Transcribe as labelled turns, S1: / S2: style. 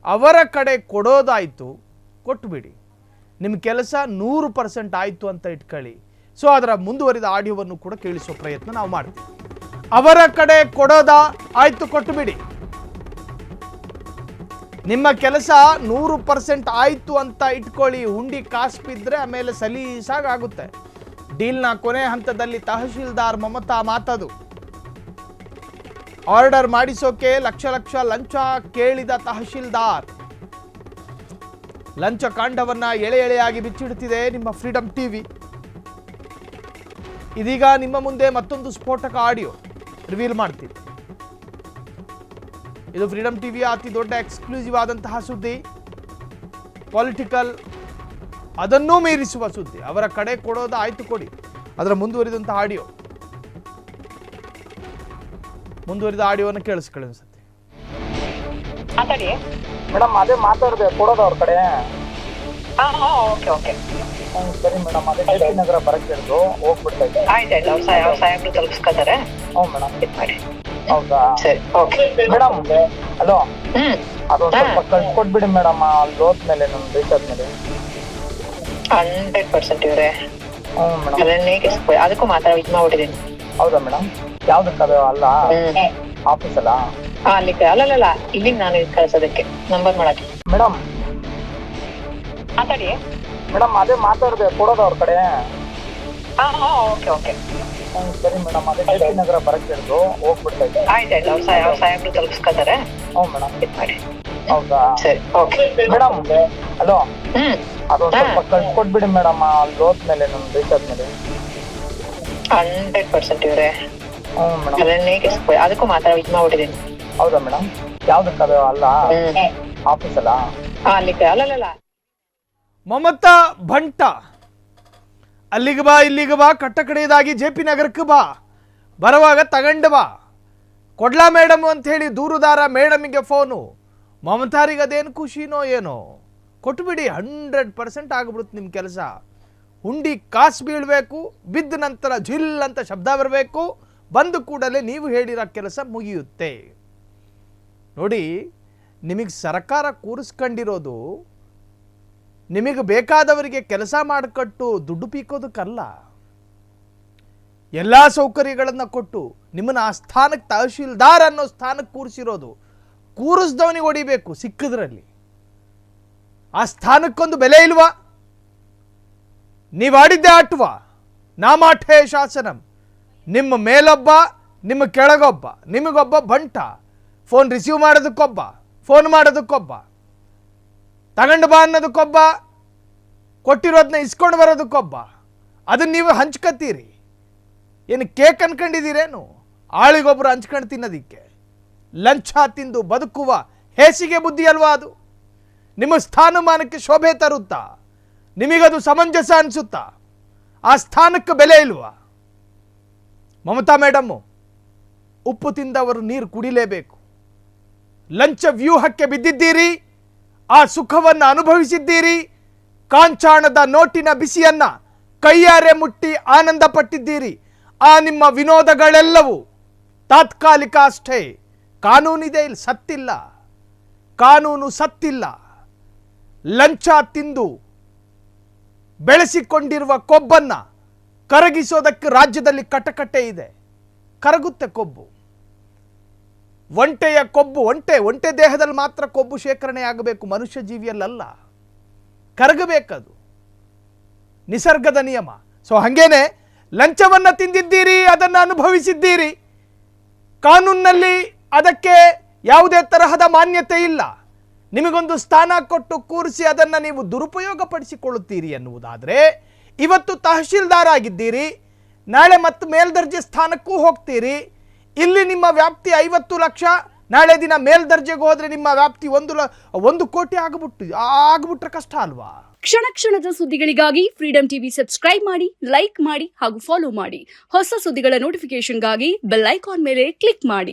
S1: ಅವರ ಕಡೆ ಕೊಡೋದಾಯಿತು, ಕೊಟ್ಟುಬಿಡಿ. ನಿಮ್ಮ ಕೆಲಸ 100% ಆಯಿತು ಅಂತ ಇಟ್ಕೊಳ್ಳಿ. ಸೊ ಅದರ ಮುಂದುವರಿದ ಆಡಿಯೋವನ್ನು ಕೂಡ ಕೇಳಿಸೋ ಪ್ರಯತ್ನ ನಾವು ಮಾಡ್ತೀವಿ. ಅವರ ಕಡೆ ಕೊಡೋದಾ ಆಯಿತು, ಕೊಟ್ಟುಬಿಡಿ. ನಿಮ್ಮ ಕೆಲಸ 100% ಆಯಿತು ಅಂತ ಇಟ್ಕೊಳ್ಳಿ. ಹುಂಡಿ ಕಾಸು ಬಿದ್ದರೆ ಆಮೇಲೆ ಸಲೀಸಾಗುತ್ತೆ. ಡೀಲ್ನ ಕೊನೆ ಹಂತದಲ್ಲಿ ತಹಶೀಲ್ದಾರ್ ಮಮತಾ ಮಾತದು. ಆರ್ಡರ್ ಮಾಡಿಸೋಕೆ ಲಕ್ಷ ಲಕ್ಷ ಲಂಚ ಕೇಳಿದ ತಹಶೀಲ್ದಾರ್. ಲಂಚ ಕಾಂಡವನ್ನ ಎಳೆ ಎಳೆಯಾಗಿ ಬಿಚ್ಚಿಡುತ್ತಿದೆ ನಿಮ್ಮ ಫ್ರೀಡಂ ಟಿವಿ. ಇದೀಗ ನಿಮ್ಮ ಮುಂದೆ ಮತ್ತೊಂದು ಸ್ಫೋಟಕ ಆಡಿಯೋ ರಿವೀಲ್ ಮಾಡ್ತೀವಿ. ಇದು ಫ್ರೀಡಂ ಟಿವಿಯ ಅತಿ ದೊಡ್ಡ ಎಕ್ಸ್ಕ್ಲೂಸಿವ್ ಆದಂತಹ ಸುದ್ದಿ. ಪೊಲಿಟಿಕಲ್ ಅದನ್ನೂ ಮೀರಿಸುವ ಸುದ್ದಿ. ಅವರ ಕಡೆ ಕೊಡೋದು ಆಯ್ತು, ಕೊಡಿ. ಅದರ ಮುಂದುವರಿದಂತಹ ಆಡಿಯೋ, ಮುಂದುವರಿದ ಆಡಿಯೋವನ್ನು ಕೇಳಿಸ್ಕೊಳ್ಳಿ ಅನ್ಸುತ್ತೆ.
S2: ಮೇಡಮ್ ಅದೇ ಮಾತಾಡಿದೆ, ಕೊಡೋದು ಅವ್ರ ಕಡೆ.
S3: ಓಕೆ ಓಕೆ
S2: ಸರಿ ಮೇಡಮ್, ಅದೇ ಕೆ ನಗರ ಬರಕ್ಕೆ ಹೇಳಿದ್ರು, ಹೋಗ್ಬಿಡ್ತಾ ಇದ್ದೆ.
S3: ಆಯ್ತಾಯ್ತು, ಅವ್ರು ಸಾಹೇಬ್ರು ತಲುಪಿಸ್ಕೊತಾರೆ.
S2: ಹ್ಞೂ ಮೇಡಮ್.
S3: ಮಾಡಿ.
S2: ಹೌದಾ?
S3: ಸರಿ, ಓಕೆ
S2: ಮೇಡಮ್. ಹಲೋ, ಅದೊಂದು ಸ್ವಲ್ಪ ಕಳ್ಸ್ಕೊಟ್ಬಿಡಿ ಮೇಡಮ್. ಅಲ್ಲಿ ಹೋದ್ಮೇಲೆ ನಾನು ರೀಚ್ ಆದ್ಮೇಲೆ
S3: 100% ಇವ್ರೆ.
S2: ಹ್ಞೂ ಮೇಡಮ್.
S3: ಅದನ್ನೇ ಅದಕ್ಕೂ ಮಾತಾಡ ಇದು ಮಾಡ್ಬಿಟ್ಟಿದ್ದೀನಿ.
S2: ಹೌದಾ ಮೇಡಮ್? ಯಾವ್ದಕ್ಕದು? ಅಲ್ಲ ಆಫೀಸ್ ಅಲ್ಲ?
S3: ಅಲ್ಲಿ ಅಲ್ಲಲ್ಲ, ಇಲ್ಲಿಗೆ ನಾನು ಇದು ಕಳ್ಸೋದಕ್ಕೆ ನಂಬರ್ ಮಾಡಕ್ಕೆ.
S2: ಮೇಡಮ್
S3: ಮಾತಾಡಿ.
S2: ಮೇಡಮ್ ಅದೇ ಮಾತಾಡಿದೆ, ಕೊಡೋದು ಅವ್ರ ಕಡೆ.
S3: ಓಕೆ ಓಕೆ
S2: ಸರಿ ಮೇಡಮ್, ಅದೇ ಕೆ ನಗರ ಬರಕ್ಕೆ ಹೇಳಿದ್ರು, ಹೋಗ್ಬಿಡ್ತಾ ಇದ್ದೆ.
S3: ಆಯ್ತಾಯ್ತು, ಅವ್ರು ಸಾಹೇಬ್ರು ತಲುಪಿಸ್ಕೊತಾರೆ.
S2: ಹ್ಞೂ ಮೇಡಮ್.
S3: ಮಾಡಿ.
S2: ಹೌದಾ?
S3: ಸರಿ, ಓಕೆ
S2: ಮೇಡಮ್. ಹಲೋ, ಅದೊಂದು ಸ್ವಲ್ಪ ಕಳ್ಸ್ಕೊಟ್ಬಿಡಿ ಮೇಡಮ್. ಅಲ್ಲಿ ಹೋದ್ಮೇಲೆ ನಾನು ರೀಚ್ ಆದ್ಮೇಲೆ
S3: 100% ಇವ್ರೆ.
S2: ಹ್ಞೂ ಮೇಡಮ್.
S3: ಅದನ್ನೇ ಅದಕ್ಕೂ ಮಾತಾಡ ಇದು ಮಾಡ್ಬಿಟ್ಟಿದ್ದೀನಿ.
S2: ಹೌದಾ ಮೇಡಮ್? ಯಾವ್ದಕ್ಕದು? ಅಲ್ಲ ಆಫೀಸ್ ಅಲ್ಲ?
S3: ಅಲ್ಲಿ ಅಲ್ಲಲ್ಲ.
S1: ಮಮತಾ ಭಂಟ ಅಲ್ಲಿಗೆ ಬಾ, ಇಲ್ಲಿಗೆ ಬಾ, ಕಟ್ಟ ಕಡೆಯದಾಗಿ ಜೆ.ಪಿ. ನಗರಕ್ಕೆ ಬಾ, ಬರುವಾಗ ತಗಂಡು ಬಾ, ಕೊಡ್ಲಾ ಮೇಡಮ್ ಅಂತ ಹೇಳಿ ದೂರುದಾರ ಮೇಡಮಿಗೆ ಫೋನು. ಮಮತಾರಿಗೆ ಅದೇನು ಖುಷಿನೋ ಏನೋ, ಕೊಟ್ಟುಬಿಡಿ. 100% ಆಗ್ಬಿಡುತ್ತೆ ನಿಮ್ಮ ಕೆಲಸ. ಹುಂಡಿ ಕಾಸು ಬೀಳಬೇಕು, ಬಿದ್ದ ನಂತರ ಜಿಲ್ ಅಂತ ಶಬ್ದ ಬರಬೇಕು, ಬಂದು ಕೂಡಲೇ ನೀವು ಹೇಳಿರೋ ಕೆಲಸ ಮುಗಿಯುತ್ತೆ. ನೋಡಿ, ನಿಮಗೆ ಸರ್ಕಾರ ಕೂರಿಸ್ಕೊಂಡಿರೋದು ನಿಮಗೆ ಬೇಕಾದವರಿಗೆ ಕೆಲಸ ಮಾಡಿಕೊಟ್ಟು ದುಡ್ಡು ಪೀಕೋದಕ್ಕಲ್ಲ. ಎಲ್ಲ ಸೌಕರ್ಯಗಳನ್ನು ಕೊಟ್ಟು ನಿಮ್ಮನ್ನು ಆ ಸ್ಥಾನಕ್ಕೆ, ತಹಶೀಲ್ದಾರ್ ಅನ್ನೋ ಸ್ಥಾನಕ್ಕೆ ಕೂರಿಸಿರೋದು. ಕೂರಿಸ್ದವನಿಗೆ ಹೊಡಿಬೇಕು ಸಿಕ್ಕದ್ರಲ್ಲಿ. ಆ ಸ್ಥಾನಕ್ಕೊಂದು ಬೆಲೆ ಇಲ್ವಾ? ನೀವು ಆಡಿದ್ದೆ ಆಟವಾ? ನಾಮಾಠೇ ಶಾಸನಂ. ನಿಮ್ಮ ಮೇಲೊಬ್ಬ, ನಿಮ್ಮ ಕೆಳಗೊಬ್ಬ, ನಿಮಗೊಬ್ಬ ಭಂಟ. ಫೋನ್ ರಿಸೀವ್ ಮಾಡೋದಕ್ಕೊಬ್ಬ, ಫೋನ್ ಮಾಡೋದಕ್ಕೊಬ್ಬ, ತಗೊಂಡು ಬಾ ಅನ್ನೋದಕ್ಕೊಬ್ಬ, ಕೊಟ್ಟಿರೋದನ್ನ ಇಸ್ಕೊಂಡು ಬರೋದಕ್ಕೊಬ್ಬ. ಅದನ್ನ ನೀವು ಹಂಚ್ಕೊತೀರಿ. ಏನು ಕೇಕ್ ಅನ್ಕೊಂಡಿದ್ದೀರೇನು? ಆಳಿಗೊಬ್ಬರು ಹಂಚ್ಕೊಂಡು ತಿನ್ನೋದಿಕ್ಕೆ. ಲಂಚ ತಿಂದು ಬದುಕುವ ಹೇಸಿಗೆ ಬುದ್ಧಿ ಅಲ್ವಾ ಅದು? ನಿಮ್ಮ ಸ್ಥಾನಮಾನಕ್ಕೆ ಶೋಭೆ ತರುತ್ತಾ? ನಿಮಗದು ಸಮಂಜಸ ಅನಿಸುತ್ತಾ? ಆ ಸ್ಥಾನಕ್ಕೆ ಬೆಲೆ ಇಲ್ವಾ? ಮಮತಾ ಮೇಡಮ್ಮು, ಉಪ್ಪು ತಿಂದವರು ನೀರು ಕುಡಿಲೇಬೇಕು. ಲಂಚ ವ್ಯೂಹಕ್ಕೆ ಬಿದ್ದಿದ್ದೀರಿ, ಆ ಸುಖವನ್ನು ಅನುಭವಿಸಿದ್ದೀರಿ. ಕಾಂಚಾಣದ ನೋಟಿನ ಬಿಸಿಯನ್ನ ಕೈಯಾರೆ ಮುಟ್ಟಿ ಆನಂದ ಪಟ್ಟಿದ್ದೀರಿ. ಆ ನಿಮ್ಮ ವಿನೋದಗಳೆಲ್ಲವೂ ತಾತ್ಕಾಲಿಕ ಅಷ್ಟೇ. ಕಾನೂನಿದೆ, ಇಲ್ಲಿ ಸತ್ತಿಲ್ಲ. ಕಾನೂನು ಸತ್ತಿಲ್ಲ. ಲಂಚ ತಿಂದು ಬೆಳೆಸಿಕೊಂಡಿರುವ ಕೊಬ್ಬನ್ನ ಕರಗಿಸೋದಕ್ಕೆ ರಾಜ್ಯದಲ್ಲಿ ಕಟಕಟೆ ಇದೆ. ಕರಗುತ್ತೆ ಕೊಬ್ಬು. ಒಂಟೆಯ ಕೊಬ್ಬು, ಒಂಟೆ ದೇಹದಲ್ಲಿ ಮಾತ್ರ ಕೊಬ್ಬು ಶೇಖರಣೆ ಆಗಬೇಕು, ಮನುಷ್ಯ ಜೀವಿಯಲ್ಲ. ಕರಗಬೇಕದು, ನಿಸರ್ಗದ ನಿಯಮ. ಸೊ ಹಂಗೇನೆ ಲಂಚವನ್ನ ತಿಂದಿದ್ದೀರಿ, ಅದನ್ನು ಅನುಭವಿಸಿದ್ದೀರಿ. ಕಾನೂನಿನಲ್ಲಿ ಅದಕ್ಕೆ ಯಾವುದೇ ತರಹದ ಮಾನ್ಯತೆ ಇಲ್ಲ. ನಿಮಗೊಂದು ಸ್ಥಾನ ಕೊಟ್ಟು ಕೂರಿಸಿ ಅದನ್ನು ನೀವು ದುರುಪಯೋಗ ಪಡಿಸಿಕೊಳ್ಳುತ್ತೀರಿ ಎನ್ನುವುದಾದರೆ, ಇವತ್ತು ತಹಶೀಲ್ದಾರ್ ಆಗಿದ್ದೀರಿ, ನಾಳೆ ಮತ್ತು ಮೇಲ್ದರ್ಜೆ ಸ್ಥಾನಕ್ಕೂ ಹೋಗ್ತೀರಿ. ಇಲ್ಲಿ ನಿಮ್ಮ ವ್ಯಾಪ್ತಿ 50 ಲಕ್ಷ, ನಾಳೆ ದಿನ ಮೇಲ್ದರ್ಜೆಗೆ ಹೋದ್ರೆ ನಿಮ್ಮ ವ್ಯಾಪ್ತಿ 1 ಕೋಟಿ ಆಗ್ಬಿಟ್ರೆ ಕಷ್ಟ ಅಲ್ವಾ?
S4: ಕ್ಷಣ ಕ್ಷಣದ ಸುದ್ದಿಗಳಿಗಾಗಿ ಫ್ರೀಡಂ ಟಿವಿ ಸಬ್ಸ್ಕ್ರೈಬ್ ಮಾಡಿ, ಲೈಕ್ ಮಾಡಿ ಹಾಗೂ ಫಾಲೋ ಮಾಡಿ. ಹೊಸ ಸುದ್ದಿಗಳ ನೋಟಿಫಿಕೇಶನ್ಗಾಗಿ ಬೆಲ್ ಐಕಾನ್ ಮೇಲೆ ಕ್ಲಿಕ್ ಮಾಡಿ.